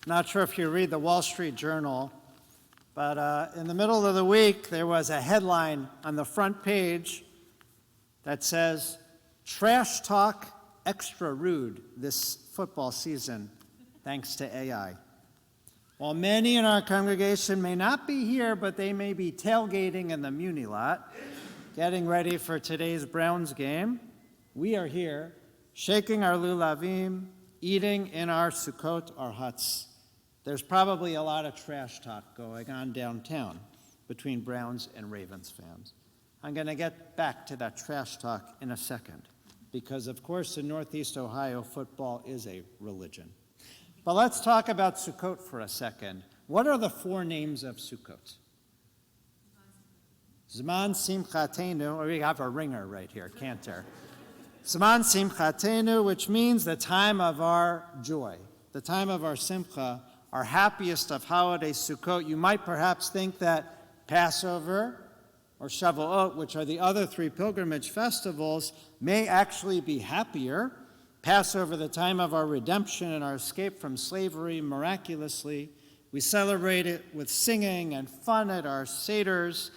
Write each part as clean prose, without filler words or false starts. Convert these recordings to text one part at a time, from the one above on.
Not sure if you read the Wall Street Journal, but in the middle of the week, there was a headline on the front page that says, "Trash talk extra rude this football season, thanks to AI." While many in our congregation may not be here, but they may be tailgating in the Muni lot, getting ready for today's Browns game, we are here, shaking our lulavim, eating in our Sukkot, our huts. There's probably a lot of trash talk going on downtown between Browns and Ravens fans. I'm going to get back to that trash talk in a second, because of course in Northeast Ohio, football is a religion. But let's talk about Sukkot for a second. What are the four names of Sukkot? Zman Simchatenu, or we have a ringer right here, Cantor. Zman Simchatenu, which means the time of our joy, the time of our simcha, our happiest of holidays, Sukkot. You might perhaps think that Passover or Shavuot, which are the other three pilgrimage festivals, may actually be happier. Passover, the time of our redemption and our escape from slavery, miraculously. We celebrate it with singing and fun at our seders.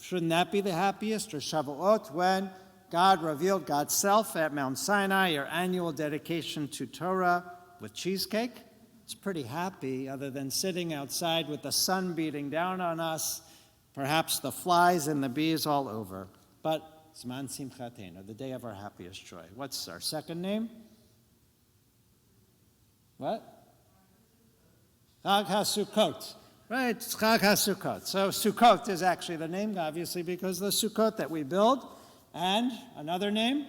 Shouldn't that be the happiest? Or Shavuot, when God revealed God's self at Mount Sinai, your annual dedication to Torah with cheesecake. It's pretty happy, other than sitting outside with the sun beating down on us, perhaps the flies and the bees all over. But Zman Simchatenu, the day of our happiest joy. What's our second name? What? Chag HaSukkot. Right, it's Chag HaSukkot. So Sukkot is actually the name, obviously, because the Sukkot that we build. And another name?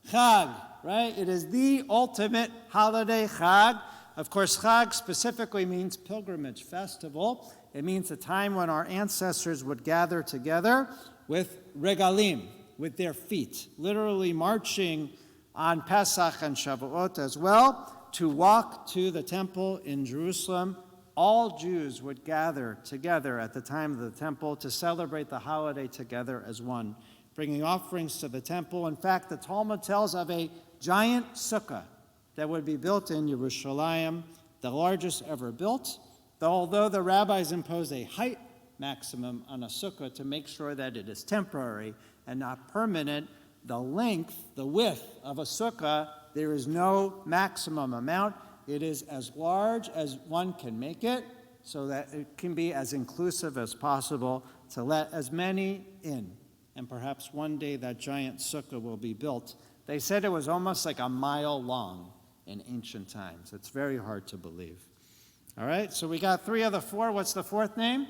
Chag, right? It is the ultimate holiday, Chag. Of course, Chag specifically means pilgrimage festival. It means a time when our ancestors would gather together with regalim, with their feet, literally marching on Pesach and Shavuot as well, to walk to the temple in Jerusalem. All Jews would gather together at the time of the temple to celebrate the holiday together as one, bringing offerings to the temple. In fact, the Talmud tells of a giant sukkah that would be built in Yerushalayim, the largest ever built, although the rabbis impose a height maximum on a sukkah to make sure that it is temporary and not permanent. The length, the width of a sukkah, there is no maximum amount. It is as large as one can make it, so that it can be as inclusive as possible to let as many in. And perhaps one day that giant sukkah will be built. They said it was almost like a mile long in ancient times. It's very hard to believe. All right, so we got three of the four. What's the fourth name?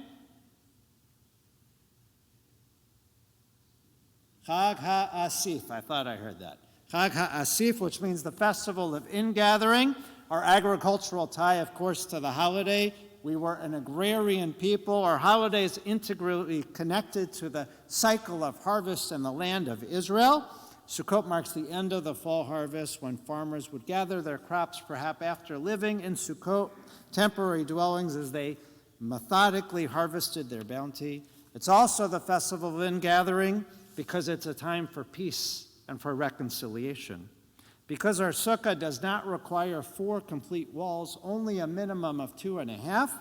Chag HaAsif. I thought I heard that. Chag HaAsif, which means the festival of ingathering. Our agricultural tie, of course, to the holiday. We were an agrarian people. Our holiday is integrally connected to the cycle of harvest in the land of Israel. Sukkot marks the end of the fall harvest, when farmers would gather their crops, perhaps after living in Sukkot, temporary dwellings, as they methodically harvested their bounty. It's also the festival of ingathering because it's a time for peace and for reconciliation. Because our sukkah does not require 4 complete walls, only a minimum of 2.5,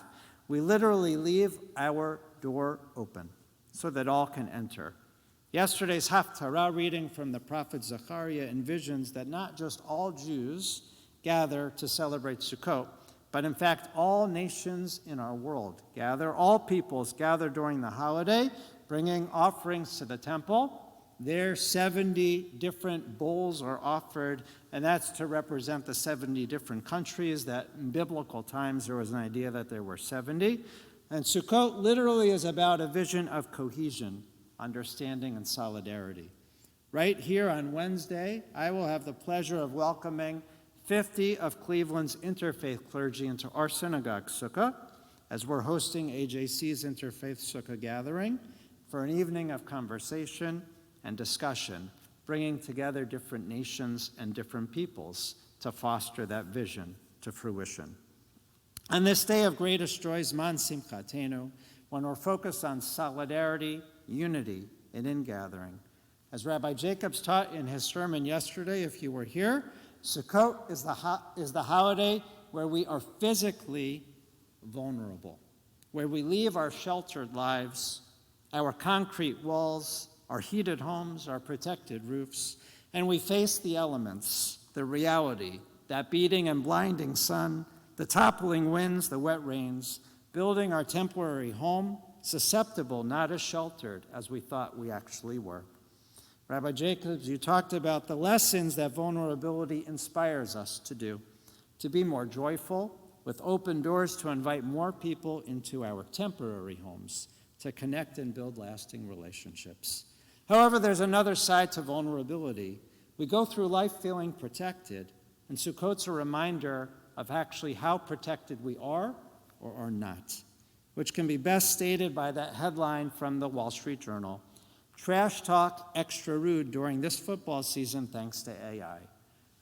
we literally leave our door open so that all can enter. Yesterday's Haftarah reading from the prophet Zechariah envisions that not just all Jews gather to celebrate Sukkot, but in fact all nations in our world gather, all peoples gather during the holiday, bringing offerings to the temple. There 70 different bowls are offered, and that's to represent the 70 different countries that in biblical times there was an idea that there were 70. And Sukkot literally is about a vision of cohesion, understanding, and solidarity. Right here on Wednesday, I will have the pleasure of welcoming 50 of Cleveland's interfaith clergy into our synagogue sukkah, as we're hosting AJC's Interfaith Sukkah Gathering for an evening of conversation and discussion, bringing together different nations and different peoples to foster that vision to fruition. On this day of greatest joy, Zman Simchatenu, when we're focused on solidarity, unity, and ingathering. As Rabbi Jacobs taught in his sermon yesterday, if you were here, Sukkot is the holiday where we are physically vulnerable, where we leave our sheltered lives, our concrete walls, our heated homes, our protected roofs, and we face the elements, the reality, that beating and blinding sun, the toppling winds, the wet rains, building our temporary home, susceptible, not as sheltered as we thought we actually were. Rabbi Jacobs, you talked about the lessons that vulnerability inspires us to do, to be more joyful, with open doors to invite more people into our temporary homes, to connect and build lasting relationships. However, there's another side to vulnerability. We go through life feeling protected, and Sukkot's a reminder of actually how protected we are or are not, which can be best stated by that headline from the Wall Street Journal: "Trash talk extra rude during this football season thanks to AI."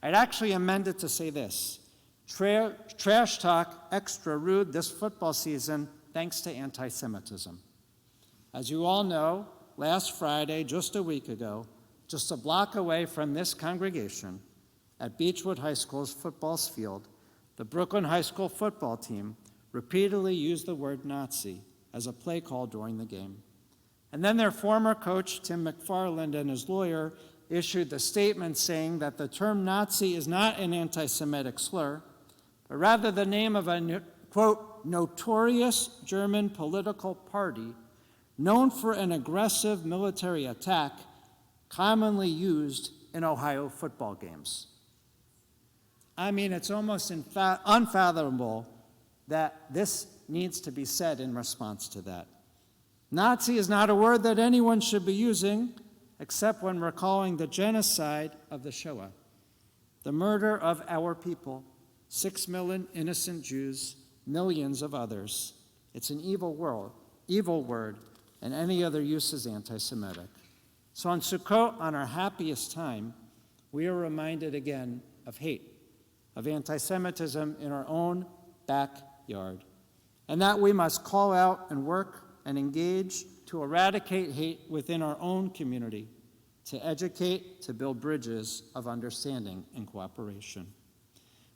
I'd actually amend it to say this: trash talk extra rude this football season thanks to anti-Semitism. As you all know, last Friday, just a week ago, just a block away from this congregation, at Beechwood High School's football field, the Brooklyn High School football team repeatedly used the word Nazi as a play call during the game. And then their former coach, Tim McFarland, and his lawyer issued the statement saying that the term Nazi is not an anti-Semitic slur, but rather the name of a, quote, notorious German political party known for an aggressive military attack commonly used in Ohio football games. I mean, it's almost unfathomable that this needs to be said in response to that. Nazi is not a word that anyone should be using, except when recalling the genocide of the Shoah, the murder of our people, 6 million innocent Jews, millions of others. It's an evil word, and any other use is anti-Semitic. So on Sukkot, on our happiest time, we are reminded again of hate, of anti-Semitism in our own backyard, and that we must call out and work and engage to eradicate hate within our own community, to educate, to build bridges of understanding and cooperation.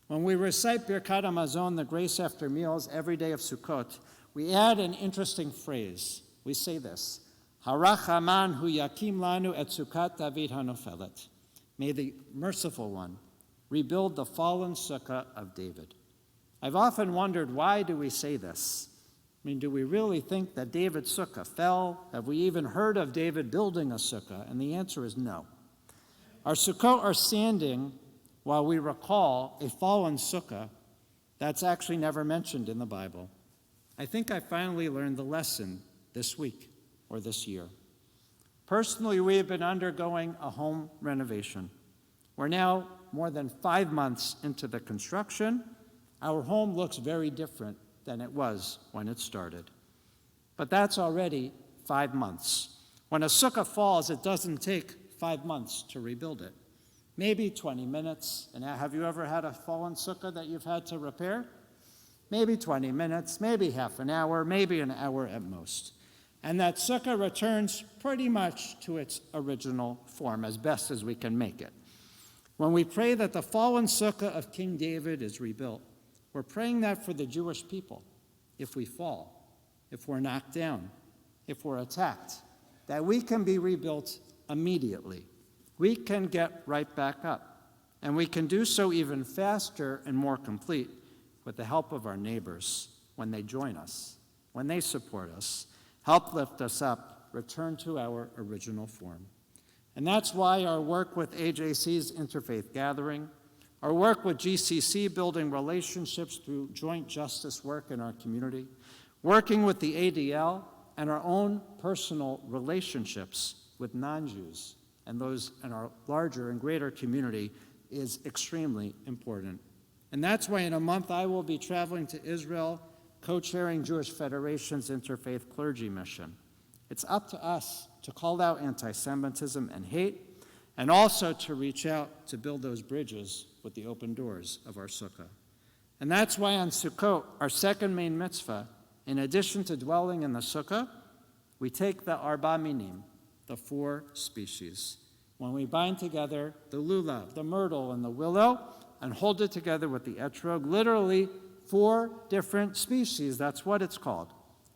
When we recite Birkat HaMazon, the grace after meals, every day of Sukkot, we add an interesting phrase. We say this: Harachaman hu yakim lanu et Sukkot David hanofelet. May the merciful one rebuild the fallen sukkah of David. I've often wondered, why do we say this? I mean, do we really think that David's sukkah fell? Have we even heard of David building a sukkah? And the answer is no. Our Sukkot are standing while we recall a fallen sukkah that's actually never mentioned in the Bible. I think I finally learned the lesson this week or this year. Personally, we have been undergoing a home renovation. We're now more than 5 months into the construction. Our home looks very different than it was when it started. But that's already 5 months. When a sukkah falls, it doesn't take 5 months to rebuild it. Maybe 20 minutes. And have you ever had a fallen sukkah that you've had to repair? Maybe 20 minutes, maybe half an hour, maybe an hour at most. And that sukkah returns pretty much to its original form, as best as we can make it. When we pray that the fallen sukkah of King David is rebuilt, we're praying that for the Jewish people, if we fall, if we're knocked down, if we're attacked, that we can be rebuilt immediately. We can get right back up, and we can do so even faster and more complete with the help of our neighbors when they join us, when they support us, help lift us up, return to our original form. And that's why our work with AJC's Interfaith Gathering, our work with GCC building relationships through joint justice work in our community, working with the ADL, and our own personal relationships with non-Jews and those in our larger and greater community is extremely important. And that's why in a month I will be traveling to Israel, co-chairing Jewish Federation's Interfaith Clergy Mission. It's up to us to call out anti-Semitism and hate, and also to reach out to build those bridges with the open doors of our sukkah. And that's why on Sukkot, our second main mitzvah, in addition to dwelling in the sukkah, we take the arba minim, the 4 species. When we bind together the lulav, the myrtle, and the willow, and hold it together with the etrog, literally 4 different species, that's what it's called,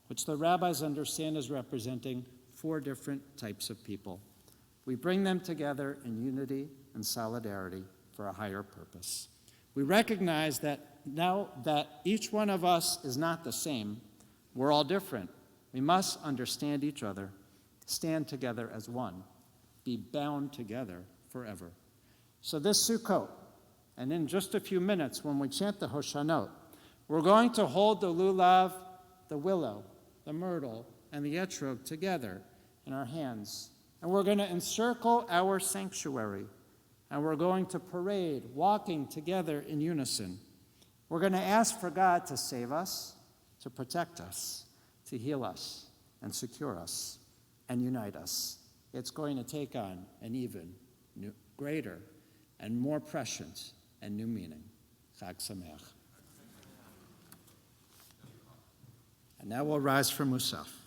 which the rabbis understand as representing 4 different types of people. We bring them together in unity and solidarity for a higher purpose. We recognize that now that each one of us is not the same, we're all different. We must understand each other, stand together as one, be bound together forever. So this Sukkot, and in just a few minutes when we chant the Hoshanot, we're going to hold the lulav, the willow, the myrtle, and the etrog together in our hands. And we're going to encircle our sanctuary. And we're going to parade, walking together in unison. We're going to ask for God to save us, to protect us, to heal us, and secure us, and unite us. It's going to take on an even greater and more prescient and new meaning. Chag Sameach. And now we'll rise for Musaf.